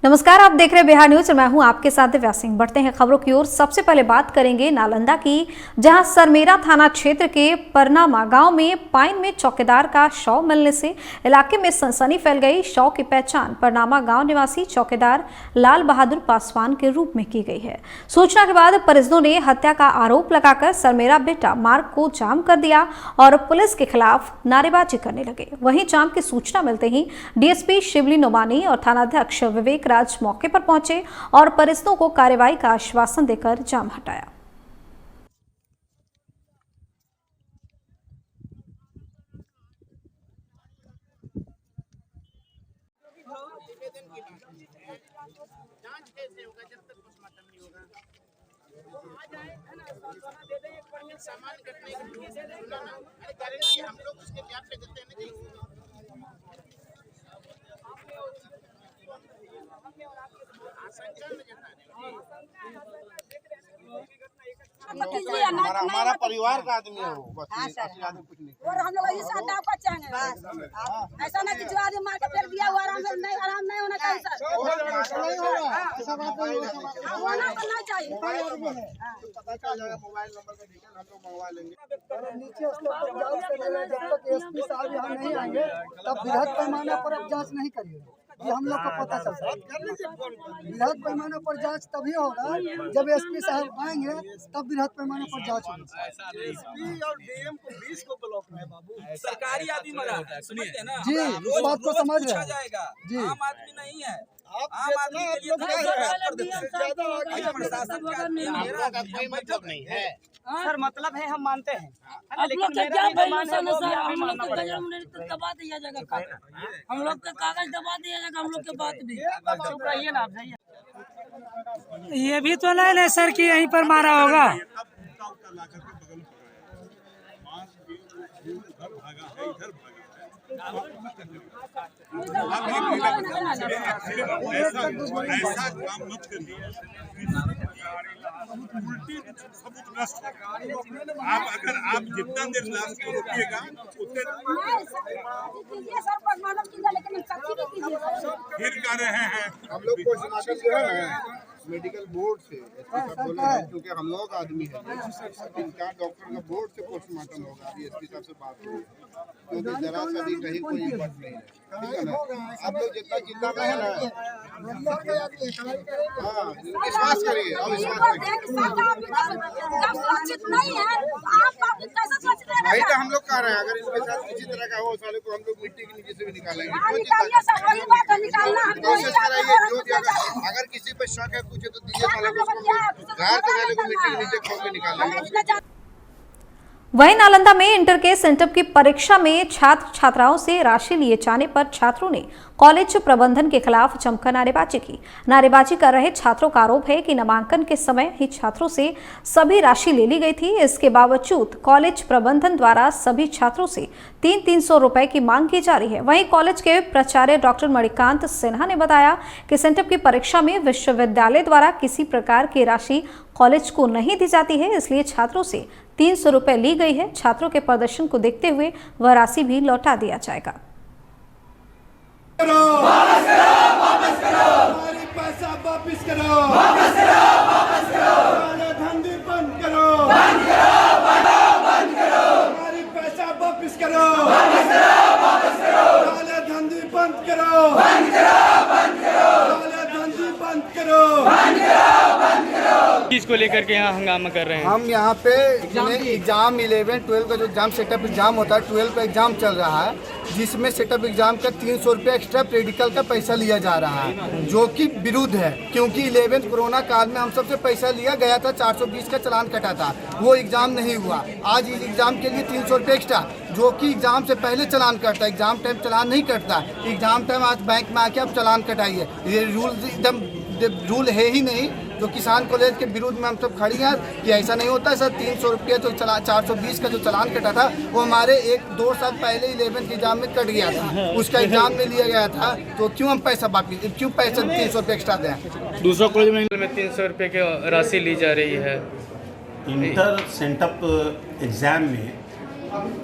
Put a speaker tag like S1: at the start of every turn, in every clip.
S1: नमस्कार, आप देख रहे हैं बिहार न्यूज और मैं हूं आपके साथ दिव्या सिंह। बढ़ते हैं खबरों की ओर। सबसे पहले बात करेंगे नालंदा की, जहां सरमेरा थाना क्षेत्र के परनामा गांव में पाइन में चौकीदार का शव मिलने से इलाके में सनसनी फैल गई। शव की पहचान परनामा गांव निवासी चौकीदार लाल बहादुर पासवान के रूप में की गई है। सूचना के बाद परिजनों ने हत्या का आरोप लगाकर सरमेरा बेटा मार्ग को जाम कर दिया और पुलिस के खिलाफ नारेबाजी करने लगे। वहीं जाम की सूचना मिलते ही डीएसपी शिवली नोमानी और थानाध्यक्ष विवेक राज मौके पर पहुंचे और परिजनों को कार्रवाई का आश्वासन देकर जाम हटाया।
S2: सामान कटने की हम लोग उसके क्या पे देते हैं नहीं हमारा परिवार का आदमी है वो, बस कुछ नहीं।
S3: और हम लोग इस अड्डा को चाहेंगे ऐसा ना कि जो आदमी मार के फेंक दिया वो आराम नहीं होना चाहिए सर। होना तो नहीं चाहिए।
S2: पता चल जाएगा मोबाइल नंबर का डिटेल हम लोग मंगवा लेंगे।
S4: नीचे जब तक एसपी साहब यहाँ नहीं आएंगे तब बृहद पैमाने पर अब जांच नहीं करिएगा। ये हम लोग को पता चलता है। बृहद पैमाने पर जांच तभी होगा जब एसपी साहब आएंगे, तब बृहद पैमाने पर जांच होगी।
S5: एसपी और डीएम को 20 को ब्लॉक है बाबू, सरकारी आदमी मरा है, सुनिए ना
S4: जी, इस बात को समझ रहे हैं
S5: जाएगा जी। आम आदमी नहीं है,
S2: आम आदमी के लिए प्रशासन का कोई मतलब नहीं है
S6: सर। मतलब है हम मानते हैं,
S3: लेकिन मेरा बेईमान है वो भी हमें मानना पड़ेगा। दबा दिया जाएगा, हम लोग का कागज दबा दिया जाएगा, हम लोग के बात भी।
S6: चुप रहिए ना आप, जाइए।
S7: ये भी तो नहीं सर कि यहीं पर मारा होगा।
S8: ऐसा काम मत करिए, उल्टी सबूत नष्ट होगा। आप जितना देर लाश को रोकिएगा उतने फिर कर रहे हैं।
S2: हम लोग पोस्टमार्टम जो है ना मेडिकल बोर्ड से बोले हैं, क्योंकि हम लोग आदमी है, इनका डॉक्टर का बोर्ड से पोस्टमार्टम होगा। अभी एसपी साहब से बात हुई, क्योंकि जरा सा भी कहीं कोई बात नहीं है, ठीक है ना। आप लोग जितना चिंता में है ना, हाँ विश्वास करिए और विश्वास वही तो हम लोग कह रहे हैं। अगर इसके साथ किसी तरह का हो साले को हम लोग मिट्टी के नीचे से भी निकालेंगे। कोशिश कराइए जो भी, अगर किसी पर शक है पूछे तो दीजिए, साले को घर के वाले को मिट्टी के नीचे खोल के निकालेंगे।
S1: वहीं नालंदा में इंटर के सेंटअप की परीक्षा में छात्र छात्राओं से राशि लिए जाने पर छात्रों ने कॉलेज प्रबंधन के खिलाफ जमकर नारेबाजी की। नारेबाजी कर रहे छात्रों का आरोप है कि नामांकन के समय ही छात्रों से सभी राशि ले ली गई थी। इसके बावजूद कॉलेज प्रबंधन द्वारा सभी छात्रों से 300 रुपए की मांग की जा रही है। वहीं कॉलेज के प्राचार्य डॉक्टर मणिकांत सिन्हा ने बताया कि सेंटअप की परीक्षा में विश्वविद्यालय द्वारा किसी प्रकार की राशि कॉलेज को नहीं दी जाती है, इसलिए छात्रों से 300 रुपए ली गई है। छात्रों के प्रदर्शन को देखते हुए वह राशि भी लौटा दिया जाएगा।
S8: वापस करो, वापस करो, हमारी पैसा वापस करो, वापस करो, वापस करो, काले धंधे बंद करो, बंद करो, बंद करो, हमारी पैसा वापस करो, वापस करो, वापस करो, काले धंधे बंद करो, बंद करो, बंद करो, काले धंधे बंद करो, बंद करो, बंद करो।
S7: चीज को लेकर के यहाँ हंगामा कर रहे हैं।
S4: हम यहाँ पे एग्जाम 11, 12 का जो एग्जाम सेटअप एग्जाम होता है, 12 का एग्जाम चल रहा है, जिसमें सेटअप एग्जाम का 300 रुपये एक्स्ट्रा प्रेडिकल का पैसा लिया जा रहा है, जो कि विरुद्ध है। क्योंकि 11th कोरोना काल में हम सबसे पैसा लिया गया था, 420 का चालान कटा था, वो एग्जाम नहीं हुआ। आज इस एग्जाम के लिए 300 रुपये एक्स्ट्रा, जो कि एग्जाम से पहले चालान कटता है, एग्जाम टाइम चालान नहीं कटता। एग्जाम टाइम आज बैंक में आके आप चालान कटाइए, ये रूल है ही नहीं। जो किसान कॉलेज के विरुद्ध में हम सब खड़ी हैं कि ऐसा नहीं होता है सर। 300 रुपये जो 420 का जो चालान कटा था वो हमारे 1-2 साल पहले 11th एग्जाम में कट गया था, उसका एग्जाम में लिया गया था, तो क्यों हम पैसा वापिस, क्यों पैसा 300 रुपये एक्स्ट्रा दें।
S7: दूसरा कॉलेज में 300 रुपये की राशि ली जा रही है।
S9: इंटर सेंटअप एग्ज़ाम में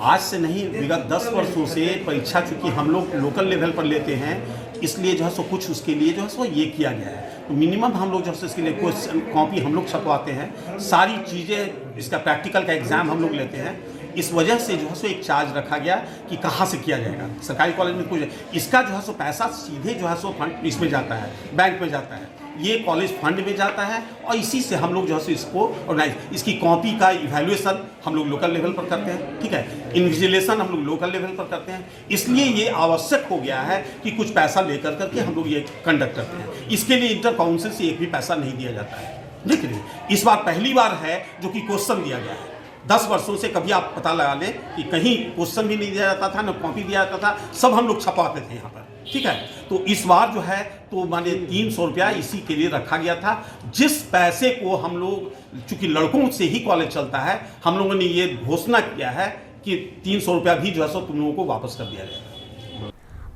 S9: आज से नहीं विगत 10 वर्षों से परीक्षा, चूँकि हम लोग लोकल लेवल पर लेते हैं, इसलिए जो है सो कुछ उसके लिए जो है सो ये किया गया है। तो मिनिमम हम लोग जो है इसके लिए क्वेश्चन कॉपी हम लोग छपवाते हैं, सारी चीज़ें, इसका प्रैक्टिकल का एग्ज़ाम हम लोग लेते हैं। इस वजह से जो है सो एक चार्ज रखा गया कि कहाँ से किया जाएगा। सरकारी कॉलेज में कुछ इसका जो है सो पैसा सीधे जो है सो फंड इसमें जाता है, बैंक में जाता है, ये कॉलेज फंड में जाता है और इसी से हम लोग जो है सो इसको ऑर्गेनाइज, इसकी कॉपी का इवैल्यूएशन हम लोग लोकल लेवल पर करते हैं, ठीक है, इन्विजिलेशन हम लोग लोकल लेवल पर करते हैं। इसलिए ये आवश्यक हो गया है कि कुछ पैसा लेकर करके हम लोग ये कंडक्ट करते हैं। इसके लिए इंटर काउंसिल से एक भी पैसा नहीं दिया जाता है। देख लीजिए, इस बार पहली बार है जो कि क्वेश्चन दिया गया है। 10 वर्षों से कभी आप पता लगा लें कि कहीं क्वेश्चन भी नहीं दिया जाता था, न कॉपी दिया जाता था, सब हम लोग छपवाते थे यहाँ पर, ठीक है। तो इस बार जो है तो माने 300 रुपया इसी के लिए रखा गया था। जिस पैसे को हम लोग, चूंकि लड़कों से ही कॉलेज चलता है, हम लोगों ने ये घोषणा किया है कि 300 रुपया भी जो है सो तुम लोगों को वापस कर दिया जाएगा।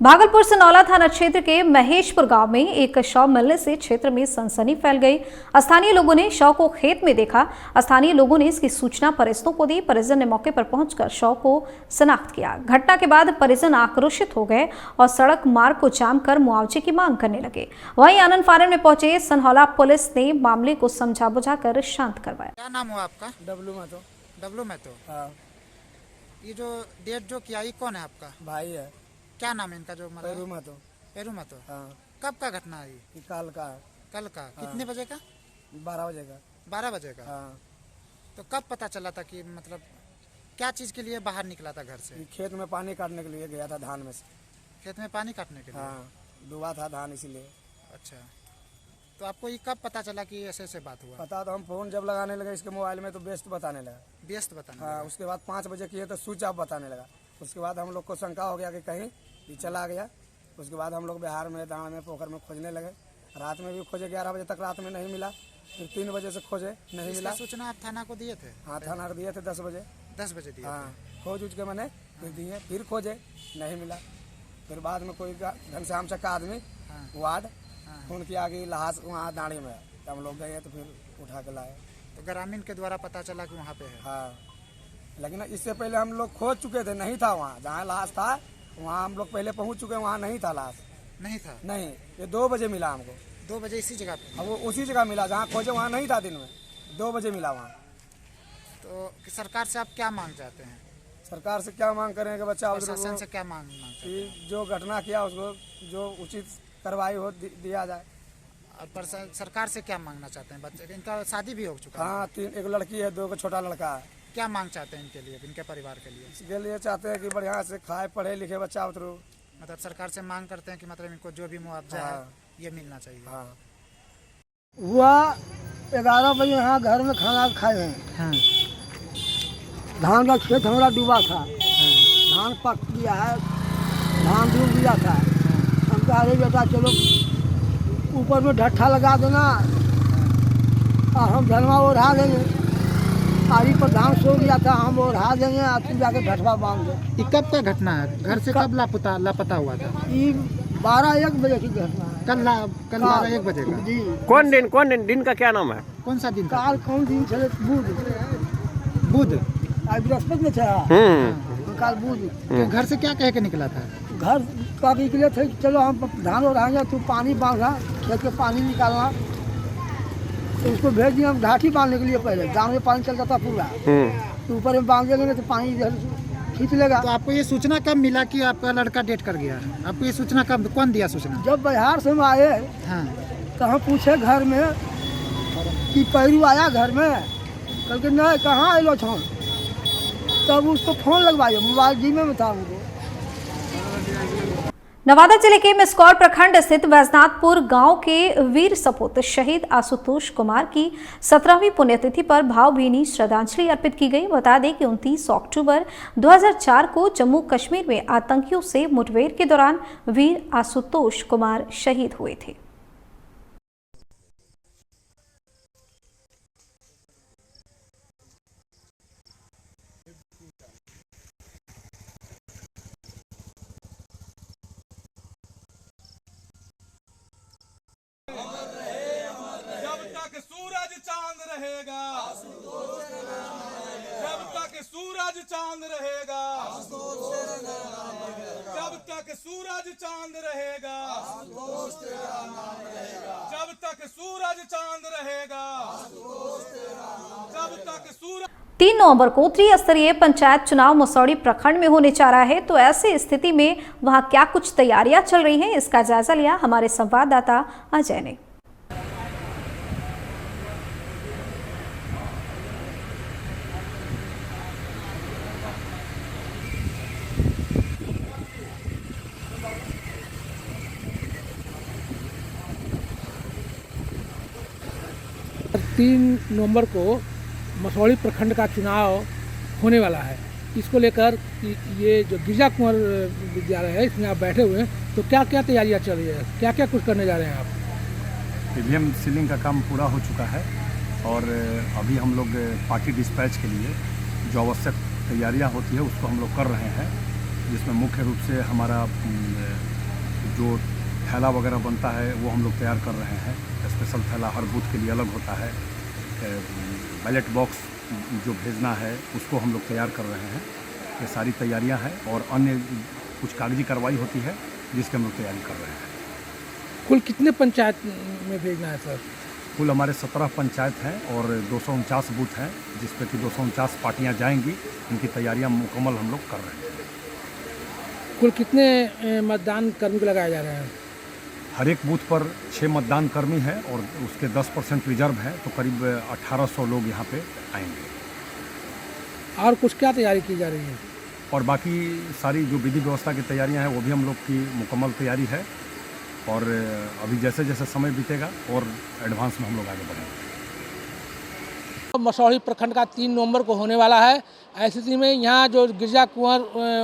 S1: भागलपुर सनौला थाना क्षेत्र के महेशपुर गांव में एक शव मिलने से क्षेत्र में सनसनी फैल गई। स्थानीय लोगों ने शव को खेत में देखा। स्थानीय लोगों ने इसकी सूचना परिजनों को दी। परिजन ने मौके पर पहुंचकर शव को शनाख्त किया। घटना के बाद परिजन आक्रोशित हो गए और सड़क मार्ग को जाम कर मुआवजे की मांग करने लगे। वहीं आनंद फानन में पहुंचे सनहौला पुलिस ने मामले को समझा बुझाकर शांत करवाया।
S10: क्या नाम हुआ आपका?
S6: डब्लू में तो
S10: हाँ। ये जो डेट जो किया, ये कौन है आपका?
S6: भाई है।
S10: क्या नाम है इनका जो मरा? पेरू में तो।
S6: हाँ।
S10: कब का घटना है ये?
S6: कल का।
S10: कल का। कितने बजे का?
S6: 12 बजे का।
S10: 12 बजे का।
S6: हाँ।
S10: तो कब पता चला था कि मतलब क्या चीज के लिए बाहर निकला था घर से?
S6: खेत में पानी काटने के लिए गया था, धान में से।
S10: खेत में पानी काटने के लिए?
S6: हाँ, डूबा था धान इसीलिए।
S10: अच्छा, तो आपको ये कब पता चला कि ऐसे ऐसे बात हुआ?
S6: पता तो हम फोन जब लगाने लगे इसके मोबाइल में तो व्यस्त बताने लगा।
S10: व्यस्त बताने
S6: हाँ, उसके बाद 5 बजे किए तो स्विच ऑफ बताने लगा। उसके बाद हम लोग को शंका हो गया कि कहीं ये चला गया। उसके बाद हम लोग बिहार में, दाण में, पोखर में खोजने लगे। रात में भी खोजे, 11 बजे तक रात में नहीं मिला। फिर 3 बजे से खोजे, नहीं मिला।
S10: सूचना आप थाना को दिए थे?
S6: हाँ, थाना को दिए थे 10 बजे।
S10: 10 बजे दिए?
S6: हाँ, खोज उज के मैंने फिर दिए, फिर खोजे, नहीं मिला। फिर बाद में कोई घनश्याम चक्का आदमी वार्ड फोन किया कि लहास वहाँ दाड़ी में, तो हम लोग गए तो फिर उठा के लाए।
S10: तो ग्रामीण के द्वारा पता चला कि वहाँ पे है?
S6: हाँ, लेकिन इससे पहले हम लोग खोज चुके थे, नहीं था वहाँ। जहाँ लाश था वहाँ हम लोग पहले पहुँच चुके, वहाँ नहीं था लाश।
S10: नहीं था?
S6: नहीं, ये 2 बजे मिला हमको।
S10: 2 बजे इसी जगह पे?
S6: अब वो उसी जगह मिला जहाँ खोजे, वहाँ नहीं था दिन में। 2 बजे मिला वहाँ।
S10: तो सरकार से आप क्या मांग चाहते हैं?
S6: सरकार से क्या मांग करें कि बच्चा,
S10: प्रशासन से क्या मांग चाहते हैं?
S6: जो घटना किया उसको जो उचित कार्रवाई हो दिया जाए।
S10: और सरकार से क्या मांगना चाहते हैं? बच्चे, इनका शादी भी हो चुका है?
S6: हाँ, 1 लड़की है, 2 छोटा लड़का है।
S10: क्या मांग चाहते हैं इनके लिए, इनके परिवार के लिए?
S6: इसके लिए चाहते हैं कि बढ़िया से खाए पढ़े लिखे बच्चा उतरो।
S10: मतलब सरकार से मांग करते हैं कि मतलब इनको जो भी मुआवजा है ये मिलना चाहिए।
S6: हाँ।
S11: हुआ 11 बजे यहाँ घर में खाना खाए हैं।
S10: हाँ।
S11: धान का खेत हमारा डूबा था। धान पक गया है, धान डूब गया था। हम कह रहे बेटा चलो ऊपर में ढट्ठा लगा देना और हम धनवा ओढ़ा देंगे। आरी पर धान सो गया था, हम ओढ़ा देंगे और तू जाके ढटवा बांध दे।
S10: ये कब का घटना है? घर से कब लापता हुआ था?
S11: ये 12-1 बजे की घटना है।
S10: कल 12-1 बजे का?
S11: जी।
S12: कौन दिन का क्या नाम है?
S10: कौन सा दिन?
S11: काल कौन दिन चले?
S10: बुध।
S11: आज बृहस्पति में था। काल बुध।
S10: तो घर से क्या कह के निकला था?
S11: घर का निकले थे, चलो हम धान उड़ाएंगे, तू पानी बांधना, खेत के पानी निकालना। तो उसको भेज दिया हम घाटी बांधने के लिए। पहले गाँव में पानी चलता था पूरा, तो ऊपर में बांध देंगे तो पानी इधर खींच लेगा।
S10: तो आपको ये सूचना कब मिला कि आपका लड़का डेट कर गया? आपको ये सूचना कब, कौन दिया सूचना?
S11: जब बिहार से हम आए तो हम पूछे घर में कि पैरू आया घर में? कल के नहीं, कहाँ आए लो छो? तब उसको फोन लगवाए, मोबाइल जी में था उनको।
S1: नवादा जिले के मिसकौर प्रखंड स्थित वैजनाथपुर गांव के वीर सपूत शहीद आशुतोष कुमार की 17वीं पुण्यतिथि पर भावभीनी श्रद्धांजलि अर्पित की गई। बता दें कि 29 अक्टूबर 2004 को जम्मू कश्मीर में आतंकियों से मुठभेड़ के दौरान वीर आशुतोष कुमार शहीद हुए थे।
S8: सूरज चांद रहेगा, जब तक सूरज सूरज चांद रहेगा, जब तक सूरज चांद रहेगा, जब तक सूरज।
S1: 3 नवंबर को त्रिस्तरीय पंचायत चुनाव मसौड़ी प्रखंड में होने जा रहा है, तो ऐसी स्थिति में वहां क्या कुछ तैयारियां चल रही हैं, इसका जायजा लिया हमारे संवाददाता अजय ने।
S6: तीन नवंबर को मसौड़ी प्रखंड का चुनाव होने वाला है। इसको लेकर ये जो गिरजा कुंवर विद्यालय है इसमें आप बैठे हुए हैं, तो क्या क्या तैयारियां चल रही है, क्या क्या कुछ करने जा रहे हैं आप?
S13: ईवीएम सीलिंग का काम पूरा हो चुका है और अभी हम लोग पार्टी डिस्पैच के लिए जो आवश्यक तैयारियां होती है उसको हम लोग कर रहे हैं, जिसमें मुख्य रूप से हमारा जो थैला वगैरह बनता है वो हम लोग तैयार कर रहे हैं। स्पेशल थैला हर बूथ के लिए अलग होता है। बैलेट बॉक्स जो भेजना है उसको हम लोग तैयार कर रहे हैं। ये सारी तैयारियां हैं और अन्य कुछ कागजी कार्रवाई होती है जिसकी हम लोग तैयारी कर रहे हैं।
S6: कुल कितने पंचायत में भेजना है सर?
S13: कुल हमारे 17 पंचायत हैं और 249 बूथ हैं, जिस पर कि 249 पार्टियां जाएंगी। इनकी तैयारियां मुकम्मल हम लोग कर रहे हैं।
S6: कुल कितने मतदान कर्मी को लगाए जा रहे हैं?
S13: हर एक बूथ पर 6 मतदान कर्मी हैं और उसके 10% रिजर्व हैं, तो करीब 1800 लोग यहाँ पे आएंगे।
S6: और कुछ क्या तैयारी की जा रही है?
S13: और बाकी सारी जो विधि व्यवस्था की तैयारियां हैं वो भी हम लोग की मुकम्मल तैयारी है और अभी जैसे जैसे समय बीतेगा और एडवांस में हम लोग आगे बढ़ेंगे।
S6: मसौड़ी प्रखंड का 3 नवंबर को होने वाला है। ऐसी स्थिति में यहाँ जो गिरजा कुंवर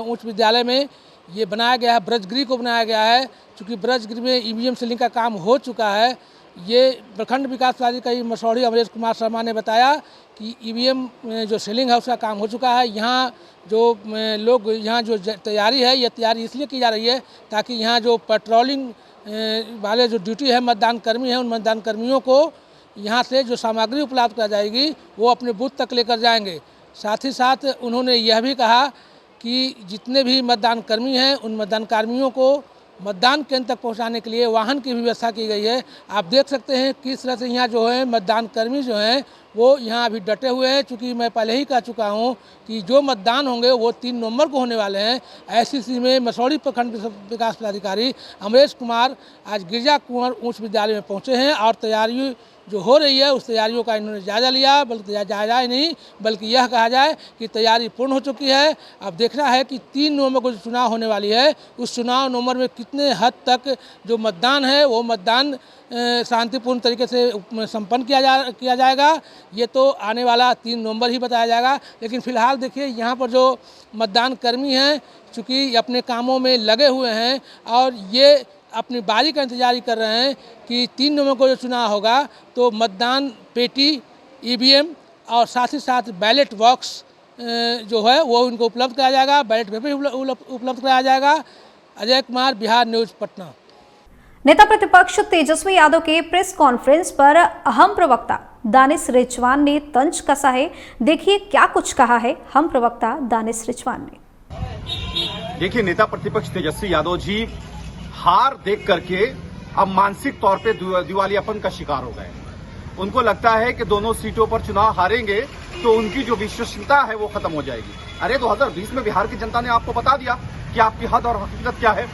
S6: उच्च विद्यालय में ये बनाया गया है, ब्रजगृह को बनाया गया है। चूँकि ब्रजगृह में ईवीएम सीलिंग का काम हो चुका है। ये प्रखंड विकास पदाधिकारी मसौड़ी अमरेश कुमार शर्मा ने बताया कि ईवीएम जो सीलिंग है उसका काम हो चुका है। यहाँ जो लोग यहाँ जो तैयारी है, ये तैयारी इसलिए की जा रही है ताकि यहाँ जो पेट्रोलिंग वाले जो ड्यूटी है मतदान कर्मी हैं, उन मतदान कर्मियों को यहाँ से जो सामग्री उपलब्ध कराई जाएगी वो अपने बूथ तक लेकर जाएंगे। साथ ही साथ उन्होंने यह भी कहा कि जितने भी मतदान कर्मी हैं उन मतदान कर्मियों को मतदान केंद्र तक पहुंचाने के लिए वाहन की भी व्यवस्था की गई है। आप देख सकते हैं किस तरह से यहाँ जो है मतदान कर्मी जो हैं वो यहाँ अभी डटे हुए हैं। चूँकि मैं पहले ही कह चुका हूँ कि जो मतदान होंगे वो 3 नवंबर को होने वाले हैं। ऐसी स्थिति में मसौड़ी प्रखंड विकास पदाधिकारी अमरेश कुमार आज गिरजा कुंवर उच्च विद्यालय में पहुँचे हैं और तैयारी जो हो रही है उस तैयारियों का इन्होंने जायजा लिया। बल्कि जायजा ही नहीं बल्कि यह कहा जाए कि तैयारी पूर्ण हो चुकी है। अब देखना है कि 3 नवंबर को जो चुनाव होने वाली है उस चुनाव नवंबर में कितने हद तक जो मतदान है वो मतदान शांतिपूर्ण तरीके से संपन्न किया जाएगा। ये तो आने वाला 3 नवंबर ही बताया जाएगा। लेकिन फिलहाल देखिए यहाँ पर जो मतदान कर्मी हैं चूँकि अपने कामों में लगे हुए हैं और ये अपनी बारी का इंतजार कर रहे हैं कि 3 नवंबर को जो चुनाव होगा तो मतदान पेटी, ईवीएम और साथ ही साथ बैलेट बॉक्स जो है वो उनको उपलब्ध कराया जाएगा, बैलेट पेपर उपलब्ध कराया जाएगा। अजय कुमार, बिहार न्यूज़, पटना।
S1: नेता प्रतिपक्ष तेजस्वी यादव के प्रेस कॉन्फ्रेंस पर अहम प्रवक्ता दानिश रिजवान ने तंज कसा है। देखिए क्या कुछ कहा है हम प्रवक्ता दानिश रिजवान ने।
S14: देखिए, नेता प्रतिपक्ष तेजस्वी यादव जी हार देख करके अब मानसिक तौर पे दिवालियापन का शिकार हो गए। उनको लगता है कि दोनों सीटों पर चुनाव हारेंगे तो उनकी जो विश्वसनीयता है वो खत्म हो जाएगी। अरे 2020 में बिहार की जनता ने आपको बता दिया कि आपकी हद और हकीकत क्या है।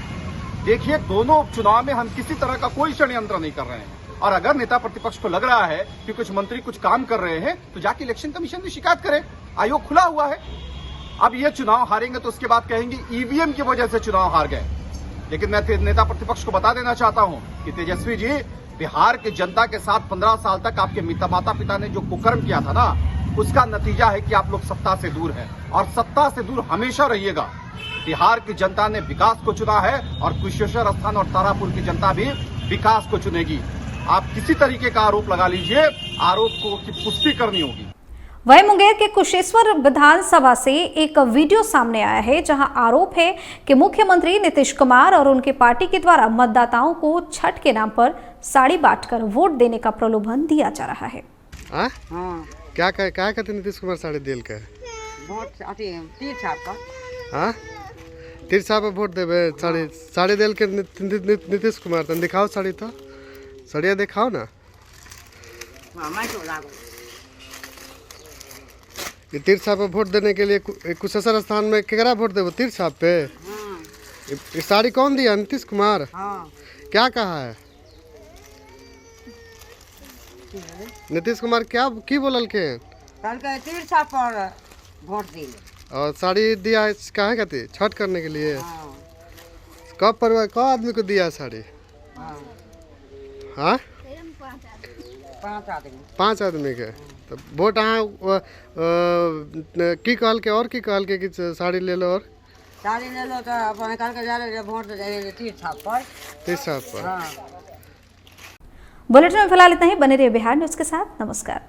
S14: देखिए, दोनों चुनाव में हम किसी तरह का कोई षड्यंत्र नहीं कर रहे हैं और अगर नेता प्रतिपक्ष को लग रहा है कि कुछ मंत्री कुछ काम कर रहे हैं तो जाके इलेक्शन कमीशन में शिकायत करें। आयोग खुला हुआ है। अब ये चुनाव हारेंगे तो उसके बाद कहेंगे ईवीएम की वजह से चुनाव हार गए। लेकिन मैं नेता प्रतिपक्ष को बता देना चाहता हूं कि तेजस्वी जी, बिहार की जनता के साथ 15 साल तक आपके माता पिता ने जो कुकर्म किया था ना, उसका नतीजा है कि आप लोग सत्ता से दूर हैं और सत्ता से दूर हमेशा रहिएगा। बिहार की जनता ने विकास को चुना है और कुशेश्वर स्थान और तारापुर की जनता भी विकास को चुनेगी। आप किसी तरीके का आरोप लगा लीजिए, आरोप को की पुष्टि करनी होगी।
S1: वहीं मुंगेर के कुशेश्वर विधानसभा से एक वीडियो सामने आया है जहां आरोप है कि मुख्यमंत्री नीतीश कुमार और उनके पार्टी के द्वारा मतदाताओं को छठ के नाम पर साड़ी बांटकर वोट देने का प्रलोभन दिया जा रहा है।
S2: क्या कहते नीतीश कुमार साड़ी दिल का
S15: वोट तीर छाप का?
S2: तिरछा पे वोट देवे साड़ी साड़ी दिल के नीतीश कुमार तन दिखाओ साड़ी तो साड़िया दिखाओ ना ये तिरछा पे वोट देने के लिए कुशेश्वर स्थान में केकरा वोट देवो तिरछा पे ये साड़ी कौन दिया नीतीश कुमार क्या कहा है नीतीश कुमार क्या की बोलल के
S3: तिरछा पर वोट दी
S2: और साड़ी दिया काहे खातिर छठ करने के लिए कब परिवार कब आदमी को दिया साड़ी हाँ 5 आदमी के तो वोट अहाँ की कहल के और की कहल के कि साड़ी ले लो और
S3: साड़ी ले लो तो अपन कल के जा रहे वोट दे तिरछा पर
S1: बुलेटिन में फिलहाल इतना ही। बने रहिए बिहार न्यूज के साथ। नमस्कार।